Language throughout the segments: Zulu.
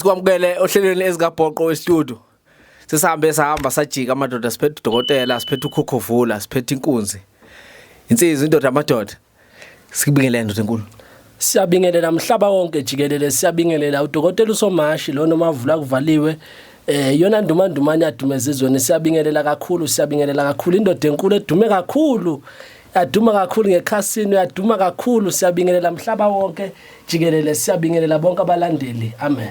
Sikwamukele ohlelweni ezikabhoqo westudio. Sihamba sajika amadoda siphethe udokotela, siphethe ukhokhovula, siphethe inkunzi. Insizwe indoda amadoda. Sikubingelele ndoda enkulu. Siyabingelela mhlaba wonke jikelele, siyabingelela udokotela uSomashi lo nomavula kuvaliwe. Yona ndumandumane yadumeza izweni, siyabingelela kakhulu indoda enkulu edume kakhulu. Yaduma kakhulu ngekhasini, yaduma kakhulu, siyabingelela mhlaba wonke jikelele, siyabingelela bonke abalandeli. Amen.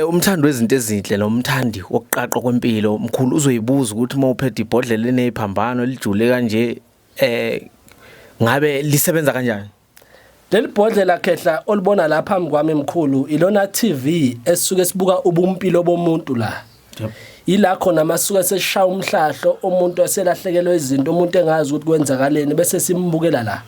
Umthandi wezinto ezinhle nomthandi wokuqaqqa kwempilo mkhulu uzoyibuza ukuthi uma uphethe ibhodlela leneyiphambano elijule kanje ngabe lisebenza kanjani? Leli bhodlela khehla olibona lapha phambi kwami emkhulu ilona TV esisuke sibuka ubumpilo bomuntu la. Yep. Ila khona masuka seshaya umhlahlo umuntu eselahlekelwe izinto umuntu engazi ukuthi kwenzakaleni bese simbukela la.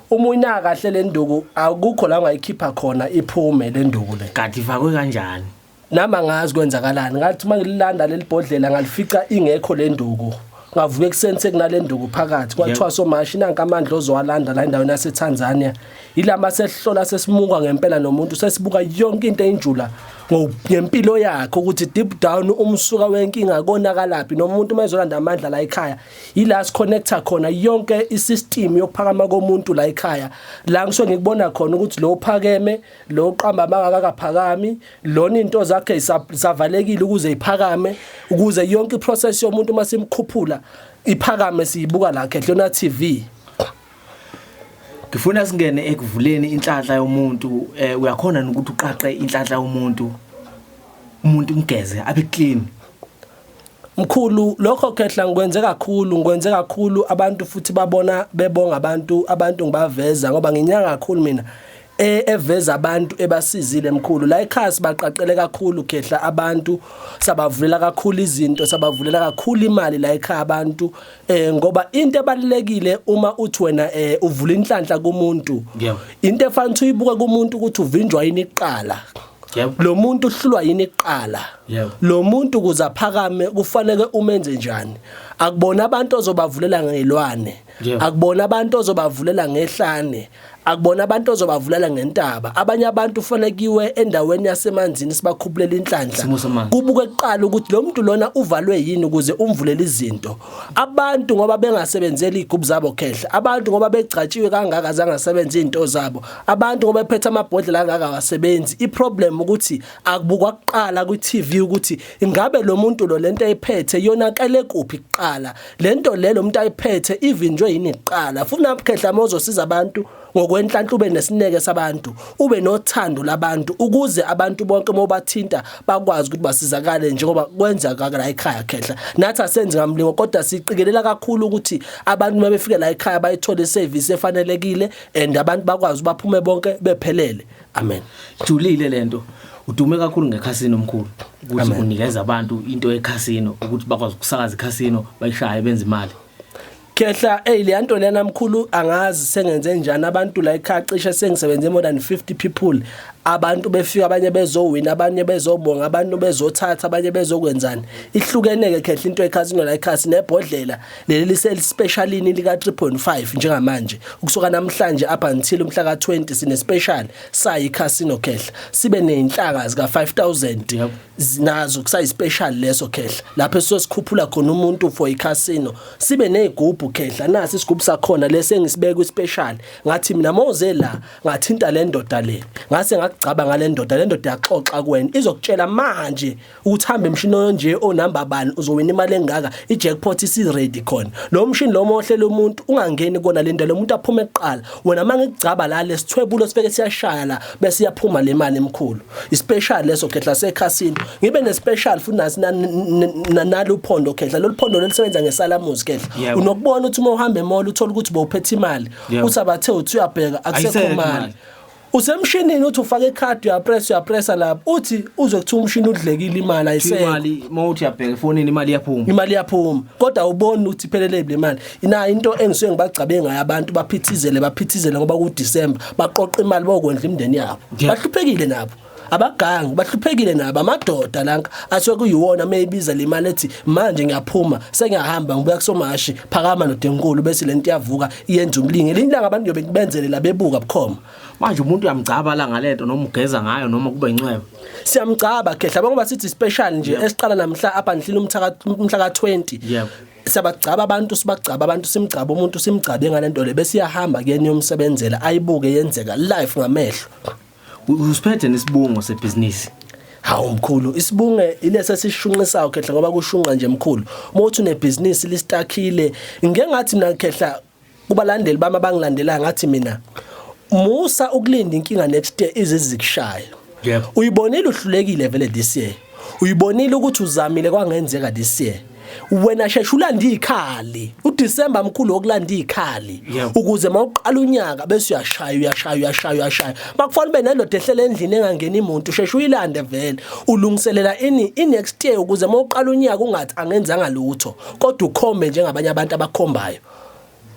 Uma uyina kahle lenduku akukho la ungayikhipha khona iphume lenduku le. Kanti ifakwe kanjani? Nama ngazi kwenzakalani ngathi mangilanda leli bhodlela ngalifica ingekho lenduku. Ngavuke ekseni sekunalenduku phakathi kwathiwa Somashi nanka amandla ozowalanda la endaweni yaseTanzania. Ilama sehlola sesimuka ngempela nomuntu sesibuka yonke into enjula ngempilo yakhe ukuthi deep down umsuka wenkinga konakalaphi nomuntu mayezolanda amandla la ekhaya ila siconnecta khona yonke isystem yokuphakama komuntu la ekhaya la ngisuke ngikubona khona ukuthi lo uphakeme lo uqamba mangakaphakami lona into zakhe isavalekile ukuze iphakame ukuze yonke iprocess yomuntu masimkhuphula iphakame siyibuka la khehlona TV. Ngifuna singene ekuvuleni inhlanhla yomuntu uyakhona ukuthi uqaqe inhlanhla yomuntu umuntu umgeze abe clean. Mkhulu lokho khehla ngikwenze kakhulu abantu futhi bebonga abantu ngibaveza ngoba nginyanga kakhulu mina eveza abantu ebasizile mkhulu la ekhasi baqaqele kakhulu khehla abantu sabavulela kakhulu izinto sabavulela kakhulu imali la ekhaya abantu ngoba into ebalekile uma uthi wena uvula inhlanhla kumuntu into efanele uyibuke kumuntu ukuthi uvinjwa yini iqala. Lo muntu uhlulwa yini iqala lo muntu kuzaphakame kufanele umenze njani akubona abantu ozobavulela ngelwane akubona abantu ozobavulela ngehlane akubona abantu ozobavulela ngentaba abanye abantu ufanekiwe endaweni yasemanzini sibakhuphulela inhlanhla kubuke eqala ukuthi lo muntu lona uvalwe yini ukuze umvulele izinto abantu ngoba bengasebenzeli igubhu zabo khehla abantu ngoba begcatshiwe kangaka zangasebenza izinto zabo abantu ngoba bephethe amabhodlela kangaka wasebenzi iproblem ukuthi akubukwa kuqala ku TV ukuthi ingabe lo muntu lo lento ayiphethe yonakele kuphi kuqala lento le lo muntu ayiphethe ivinjwe yini iqala funa khehla mozosiza abantu ngokwenhlanhla ube nesineke sabantu ube nothando labantu ukuze abantu bonke mobathinta bakwazi ukuthi basizakale njengoba kwenza la ekhaya khehla nathi asenze ngamlingo kodwa siqikelela kakhulu ukuthi abantu mabefika la ekhaya bayithole service efanelekile and abantu bakwazi baphume bonke bephelele. Amen. Julile lento udume kakhulu ngekhasino omkhulu ukuthi unikeza abantu into ekhasino ukuthi bakwazi ukusakaza ikhasino bayishaye benze imali. Khehla le nto lena mkhulu angazi sengenze njani abantu la ekhaya cishe sengisebenze more than 50 people abantu befika abanye bezowina abanye bezobonga abantu bezothatha abanye bezokwenzani ihlukeneke khehla into ekhasino la ekhasi nebhodlela leli lise specialini lika 3.5 njengamanje ukusuka namhlanje up until umhla ka20 sine special sayi casino khehla sibe nezinhlaka zika 5000 nazo kusayi special leso khehla lapho sosikhuphula khona umuntu for icasino sibe nezigubhu khehla nasi isigubhu sakhona lese ngisibeke ku special ngathi mina moze la ngathinta le ndoda le ngase ngacaba ngale ndoda yaxoxa kuwena izokutshela manje ukuthi hambe emshini onje onamba bani uzowina imali engaka ijackpot isi ready khona lo mshini lo mohlela umuntu ungangeni kona le nto lo muntu aphume eqala wena mangicaba la lesithwebulo sifeke siyashaya la bese iyaphuma le mali emkhulu ispecial leso khehla secasino ngibe nespecial futhi nasi naluphondo khehla loluphondo lelisebenza ngesalamuzi khehla unokubona ukuthi uma uhamba emall uthola ukuthi bowuphethe imali uthi abathe uthi uyabheka akusekho mali usemshinini uthi ufake ikhadi uyapressa lapho uthi uzokuthi umshini udlekile imali ayisekho imali mawuthi uyabheka efonini imali yaphuma kodwa ubone ukuthi iphelele le mali ina into engisuke ngibagcabe ngayo abantu baphithizele ngoba ku December baqoqa imali bokwendla imndeni yabo bahluphekile nabo abagangi bahluphekile nabo amadoda lanka asuke kuyiwona mayibiza le mali ethi manje ngiyaphuma sengiyahamba ngibuya kusomashi phakama noDenkulu bese lento iyavuka iyenza umlingi linhlanga abantu yobe kubenzele la bebuka bukhoma manje umuntu uyamgcaba la ngalento noma ugeza ngayo noma kube incwebe siyamgcaba khehla ngoba sithi special nje esiqala namhla apha ndlile umhla ka20 yebo siyabagcaba abantu sibagcaba abantu simgcaba umuntu simgcabe ngalento le bese iyahamba kuyena yomsebenzela ayibuke yenzeka live ngamehlo usiphethe nesibungo sebusiness hawu mkhulu isibunge ilesa sishunqisayo khehla ngoba kushunqa nje mkhulu mothi unebusiness listakhile ngengathi mina khehla kubalandeli bami abangilandela ngathi mina musa ukulinda inkinga next year izizikushaya yebo uyibonile uhlulekile vele this year uyibonile ukuthi uzamile kwangenzeka this year wena sheshulanda ikhali uDecember mkhulu wokulanda ikhali ukuze mawuqala unyaka bese uyashaya bakufana ube nelodo ehlele endlini engangena imuntu sheshu uyilande vele ulungiselela next year ukuze mawuqala unyaka ungathi angenzanga lutho kodwa ukhombe njengabanye abantu abakhombayo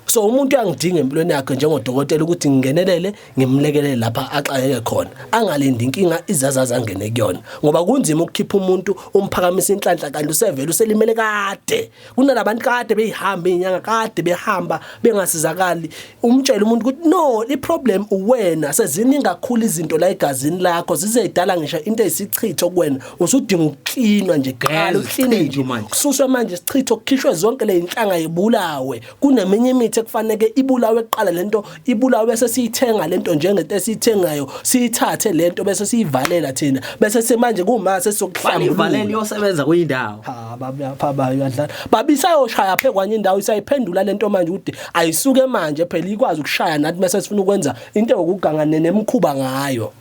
so umuntu uyangidinga empilweni yakhe njengodokotela ukuthi ngingenelele ngimlekelele lapha axayeke khona angalindi inkinga izazaza angene kuyona ngoba kunzima ukukhipha umuntu umphakamisa inhlanhla kanti usevele uselimele kade kunalabantu kade behamba inyanga kade behamba bengasizakali umtshela umuntu ukuthi no iproblem uwena seziningi kakhulu izinto la egazini lakho zizeyidala ngisho into ezisichitho kuwena usudinga ukuklinwa nje galo uklinwe manje kususwe manje isichitho kukhishwe zonke le inhlanga yibulawe kuneminye imithi kufanele ibulawe eqala lento ibulawe bese siyithenga lento njengento esithengayo siyithathe lento bese siyivalela thina bese semanje kuma sesizokuhlambulula ivaleni yosebenza kuyindawo baba uyadlala babisayoshaya phe kwanye indawo isayiphendula lento manje ukuthi ayisuke manje phela ikwazi ukushaya nathi bese sifuna ukwenza into yokugangana nemkhuba ngayo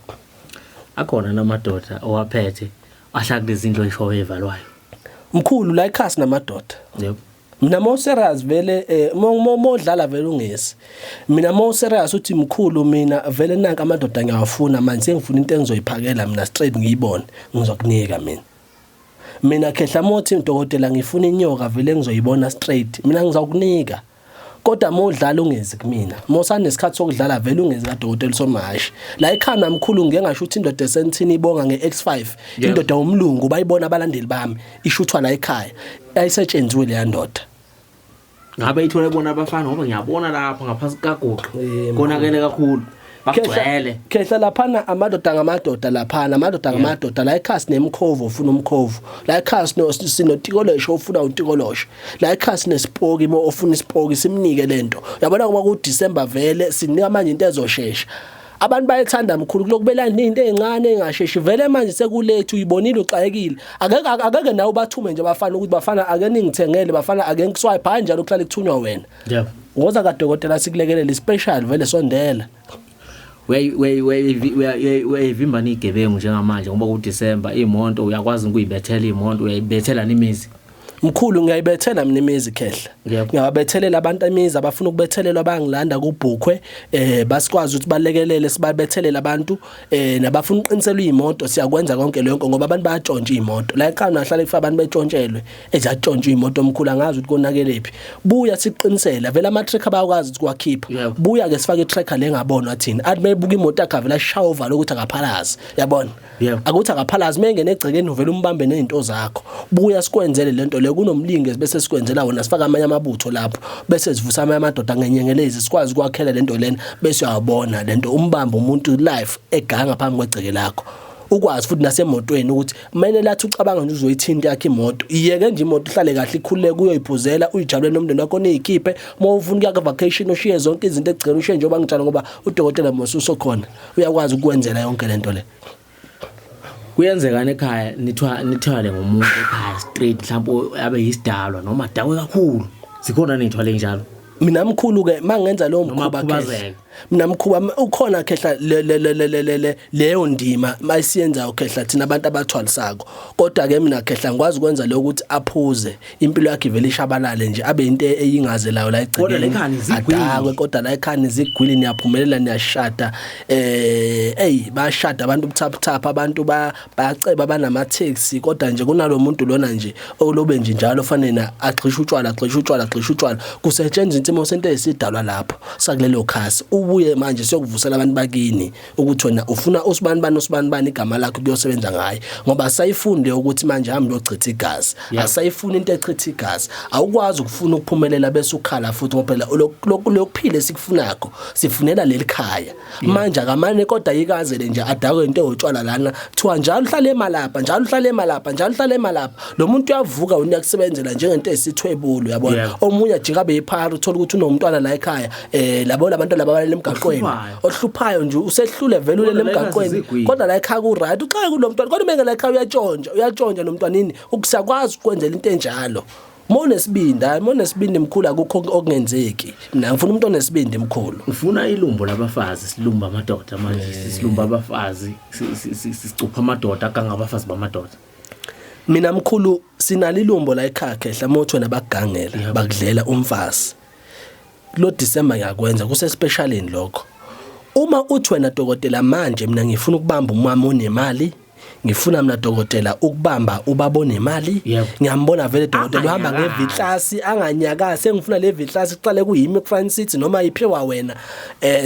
akhona namadoda owaphethe ahla kulezi indlo ishowe evalwayo mkhulu la ikhasi namadoda yebo mina mo serious vele modlala vele ungesi mina mo serious uthi mkhulu mina vele nanka amadoda ngiyafuna manje sengifuna into engizoyiphakela mina straight ngiyibone ngizokunika mina khehla mothi udokotela ngifuna inyoka vele ngizoyibona straight mina ngizokunika kodwa modlala ungezi kumina mosane isikhathi sokudlala vele ungezi kaDokotela Somashi la ekhana mkhulu ngeke ngasho ukuthi indoda esentini ibonga ngeX5 indoda umlungu bayibona abalandeli bami ishuthwa la ekhaya ayisetshenziwe le ndoda ngabe ithole bona abafana ngoba ngiyabona lapha ngaphasi kagoqo konakele kakhulu bagcwele khehla laphana amadoda ngamadoda laphana amadoda ngamadoda la ekhasi nemkhovo ufuna umkhovo la ekhasi sinotikolosho ufuna utikolosho la ekhasi nesipoki mo ufuna isipoki simnike lento yabona ngoba ku December vele sinika manje into ezoshesha abantu bayethanda mkhulu kulokubelana into ezincane engasheshi vele manje sekulethe uyibonile uxayekile akeke nawe bathume nje bafana ukuthi bafana ake ningithengele bafana ake ngiswipe hayi njalo kuhlala kuthunywa wena yebo ngoza kaDokotela sikulekelele special vele sondela weyivimba nigebengu njengamanje ngoba ku December imoto uyakwazi ukuyibethela imoto uyayibethela nimizi mkhulu ngiyayibethela mina imizi khehla ngiyababethelela abantu imizi abafuna ukubethelelwa bangilanda kubhukhwe basikwazi ukuthi balekelele sibabethelela abantu nabafuna uqinisela imoto siyakwenza konke lokho ngoba abantu bayatshontsha imoto la ekhaya nahlala kufa abantu betshontshelwe ezatshontsha imoto omkhulu angazi ukuthi konakelephi buya siqinisela vele ama tracker bayakwazi ukuthi kwakhipha buya ke sifake itracker lengabonwa thina athi mayibuka imoto yakhe vele ashaya ovala ukuthi akaphalazi yabona akuthi akaphalazi mengene egcekeni uvela umbambe nezinto zakho buya sikwenzele lento kunomlinge bese sikwenzela wona sifaka amanye amabutho lapho bese sivusa amanye amadoda ngenyengelezi sikwazi ukwakhela lento lena bese uyabona lento umbamba umuntu live eganga phambi kwegceke lakho ukwazi futhi nasemotweni ukuthi kumele lathi ucabanga nje uzoyithinta yakhe imoto iyeke nje imoto ihlale kahle ikhulule kuyoyiphuzela uyijabule nomndeni wakho neyikhiphe mawufuna ukuya vacation ushiye zonke izinto egcikeni ushiye njengoba ngitshela ngoba uDokotela Mosuso khona uyakwazi ukwenzela yonke lento le kuyenzekana ekhaya nithwale ngomuntu ekhaya straight mhlawumbe abe yisidalwa noma dawe kakhulu sikhona nithwale njalo mina mkhulu ke mangenza lo mkhuba khehla mina mkhuba ukhona khehla leyo ndima mayisiyenza ukhehla thina abantu abathwalisako kodwa ke mina khehla ngikwazi ukwenza lokho ukuthi aphuze impilo yakhe vele ishabalale nje abe into eyingaze layo la igcikele adakwe kodwa la ekhani zigwili niyaphumelela niyashada bashada abantu ubuthapha abantu bayaceba banama taxi kodwa nje kunalomuntu lona nje olobe nje njalo fanele agxisha utshwala kusetshenziswa intimo sento esidalwa lapho sakulelo khasi ubuye manje siyokuvusela abantu bakini ukuthi wena ufuna usibanibani igama lakho kuyosebenza ngaye ngoba sayifunde ukuthi manje hamba uyochitha igazi asayifuna into echitha igazi awukwazi ukufuna ukuphumelela bese ukhala futhi ngoba phela lokuphila esikufunako sifunela leli khaya manje akamane kodwa yikazele nje adakwe into otshwala lana thiwa njalo uhlale emalapha lo muntu uyavuka uyakusebenzela njengento esithwebulu yabona omunye ajika beyiphara uthola ukuthi unomntwana la ekhaya labo labantu lababalele emgaqweni ohluphayo nje usehlule vele ulele emgaqweni kodwa la ekhaya ku right uxaka kulo mntwana kodwa menge la ekhaya uyatshontsha nomntwanini ukusakwazi ukwenzela into enjalo monesibindi mkhulu akukho okungenzeki mina ngifuna umuntu onesibindi mkhulu ufuna ilumbo labafazi silumba amadoda manje silumba abafazi sicupha amadoda kangabafazi bamadoda mina mkhulu sinalilumbo la ekhaya khehla motho nabagangela bakudlela umfazi lo December ngiyakwenza kuse specialini lokho uma uthi wena dokotela manje mina ngifuna ukubamba umama onemali ngifuna mina dokotela ukubamba ubaba onemali ngiyambona vele dokotela uhamba ngevitlasi anganyakazi sengifuna le vitlasi iqale kuyimi kufanele sithi noma iphiwa wena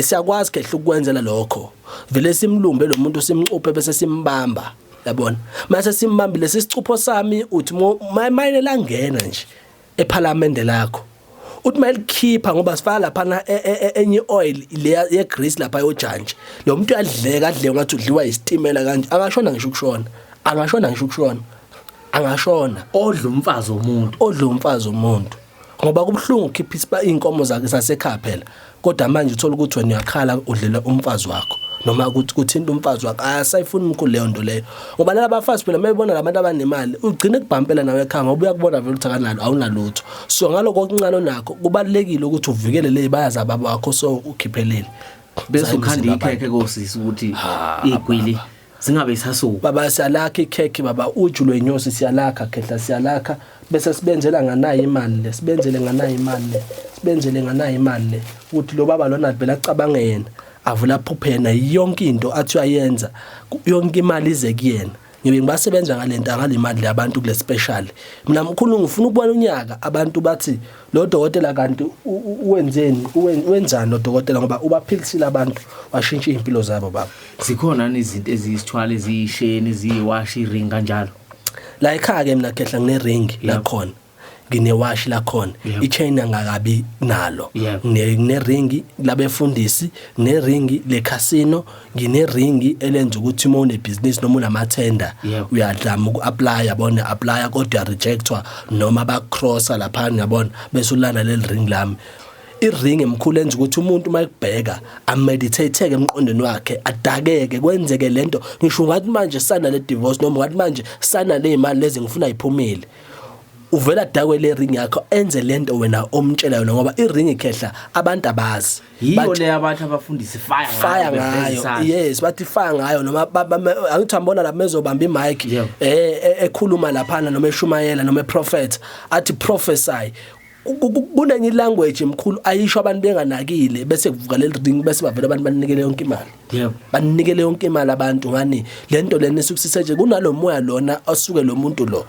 siyakwazi kehle ukwenzela lokho vele simlumbe lo muntu simcuphe bese simbamba yabona mase simbambile sisicupho sami uthi mayine langena nje eParliament lakho uthi mayelikhipha ngoba sifaka lapha enye oil le ye grease lapha yojantshi lo muntu uyadleka adle ngathi udliwa isitimela kanje angashona ngisho ukushona angashona odla umfazi womuntu ngoba kubhlungu ukhipha inkomo zakhe sasekhaya phela kodwa manje uthola ukuthi wena uyakhala udlela umfazi wakho noma ukuthi kuthinta umfazi wakho asayifuni umkhulu leyo nto leyo ngoba laba bafazi phela mayibona labantu abanemali ugcine kubhampela nawe ekhaya ngoba uyakubona vele uthakanalo awunalutho so ngaloko okuncane nakho kubalekile ukuthi uvikele le bayaza baba wakho so ukhiphelele bese ukhanda ikhekhe kosisi ukuthi igwili singabe isasuku baba siyalakha ikhekhe baba uju lwenyosi siyalakha khehla siyalakha bese sibenzela nganayo imali le ukuthi lo baba lona vele acabanga yena avula phuphena yonke into athi uyayenza yonke imali ize kuyena ngibe ngibasebenza ngalento ngalimali labantu kule special mina mkhulu ngifuna ukubona unyaka abantu bathi lo dokotela kanti wenzani lo dokotela ngoba ubaphilisile abantu washintsha impilo zabo baba sikhona izinto ezisithwala eziyisheni eziyiwash iring kanjalo la ekhaya ke mina khehla ngine ring la khona nginewash la khona ichain angakabi nalo ngine ring labefundisi ne ring le casino ngine ring elenza ukuthi uma une business noma unamathenda uyadlama ukuapply yabona apply kodwa rejectwa noma ba crosser lapha yabona bese ulana le ring lami iring emkhulu enza ukuthi umuntu mayekubheka ameditate emqondweni wakhe adakeke kwenzeke lento ngisho ngathi manje sana le divorce noma ngathi manje sana le imali lezi ngifuna iphumele uvela dakwe le ring yakho enze lento wena omtshela yona ngoba iring ikhehla abantu abazi yiyo le abantu abafundisi fire ngayo yes bathi fire ngayo noma angithambona lapha mezobamba imic ekhuluma lapha noma eshumayela noma prophet athi prophesy kunenye language emkhulu ayisho abantu benganakile bese kuvuka le ring bese bavela abantu banikele yonke imali banikele yonke imali abantu ngani lento lena esukusiseje kunalo moya lona osuke lo muntu lo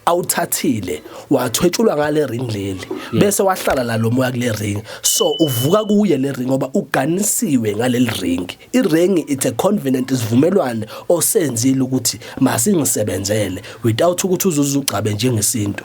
awuthathile wathwetshulwa ngale ring leli bese wahlala la lo moya kule ring so uvuka kuye le ring ngoba uganisiwe ngaleli ring iring it's a covenant isivumelwane osenzile ukuthi masingisebenzele without ukuthi uzuzucabe njengesinto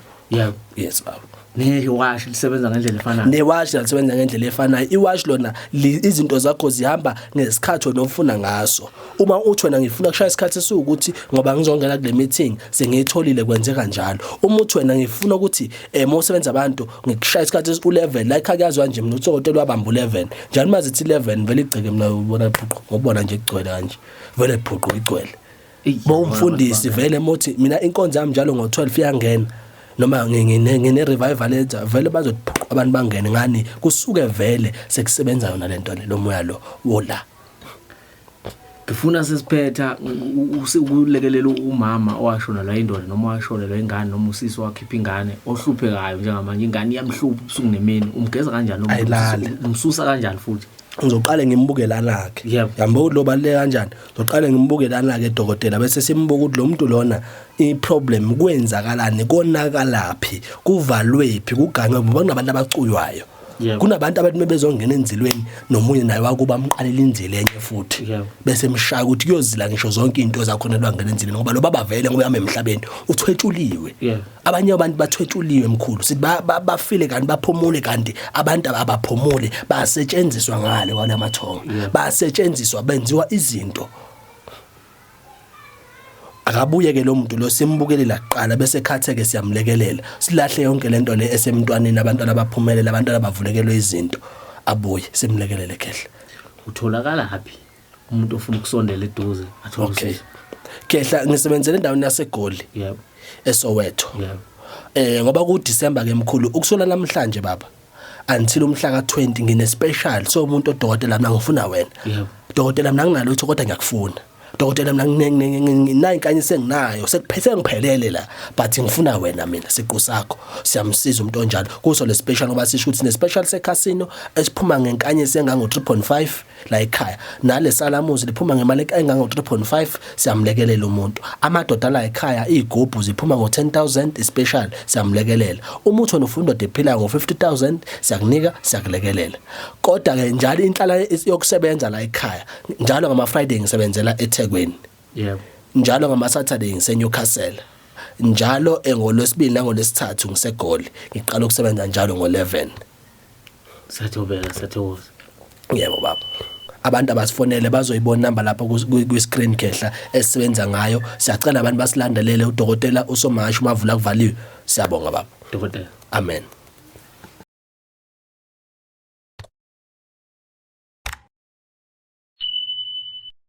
yes baba newash lisebenza ngendlela efanayo newash lisebenza ngendlela efanayo iwash lona izinto zakho zihamba ngesikhathi onofuna ngaso uma uthi wena ngifuna kushaya isikhathi esiwukuthi ngoba ngizongena kule meeting sengiyitholile kwenzeka kanjalo uma uthi wena ngifuna ukuthi mosebenza abantu ngikushaya isikhathi esi-11 la ekhakazwa nje mina utsokotela wabamba u11 njalo mazithi 11 vele igceke mina ubona phuqo ngobona nje igcwele kanje vele phuqo igcwele bomfundisi vele mothi mina inkonzo yami njalo ngo12 iyangena noma ngine revival letha vele bazophuqa abantu bangene ngani kusuke vele sekusebenza yona lento lo moya lo wola ngifuna sesiphetha ukulekelela umama owashona la indoda noma washona la ingane noma usisi wakhipha ingane ohluphekayo njengamanje ingane iyamhlupha ubusuku nemini umgeza kanjani noma umsusa kanjani futhi ngizoqale ngimbukelana nakhe yambo ukuthi lo baleke kanjani ngizoqale ngimbukelana ke dokotela bese simbuka ukuthi lo muntu lona iproblem kwenzakalani konakalaphi kuvalwephi kugangwe ngoba kunabantu abacuywayo Yebo. kunabantu abathi mebezongena enzilweni nomunye naye wakuba amqalela inzilo enye futhi Yebo. bese emshaya ukuthi kuyozila ngisho zonke into zakhona lwangena enzilweni ngoba lo baba vele ngoba yami emhlabeni uthwetshuliwe Yebo. abanye abantu bathwetshuliwe emkhulu sithi bafile kanti baphumule kanti abantu abaphumule basetshenziswa ngale kwalamathongo basetshenziswa benziwa izinto akabuye ke lo muntu lo simbukelela kuqala bese khatheke siyamlekelela silahle yonke lento le esemntwaneni abantwana abaphumelela abantwana bavulekelwe izinto abuye simlekelele khehle Utholakala happy umuntu ofuna ukusondela eduze athola okay usizo. kehla ngisebenzele endaweni yaseGoli Yebo. eSoweto Yebo. ngoba ku December ke mkhulu ukusona namhlanje baba until umhla ka20 ngine special so umuntu odokotela mina ngifuna wena Yebo. dokotela mina nginalo ukuthi kodwa ngiyakufuna dokotela mina nginayo inkanye senginayo sekuphethe ngiphelele la but ngifuna wena mina siqu sakho siyamsiza umuntu onjalo kuso le special ngoba sisho ukuthi ne special se casino esiphuma ngenkanye sengango 3.5 la ekhaya nale salamuzi liphuma ngemali engango 3.5 siyamlekelela umuntu amadoda la ekhaya igubhu ziphuma ngo 10,000 special siyamlekelela umuthi onufunda dephila ngo 50,000 siyakunika siyakulekelela kodwa ke njalo inhlala yokusebenza la ekhaya njalo ngama Friday ngisebenzela eThekwini Yebo. njalo ngama Saturday ngiseNewcastle njalo ngolwesibili nangolwesithathu ngiseGoli ngiqala ukusebenza njalo ngo11 Sathobela sathokoza. yebo baba abantu abasifonele bazoyibona number lapha ku screen kehla esisebenza ngayo siyacela abantu basilandelele udokotela uSomashu mavula kuvaliwe siyabonga baba Dokotela. amen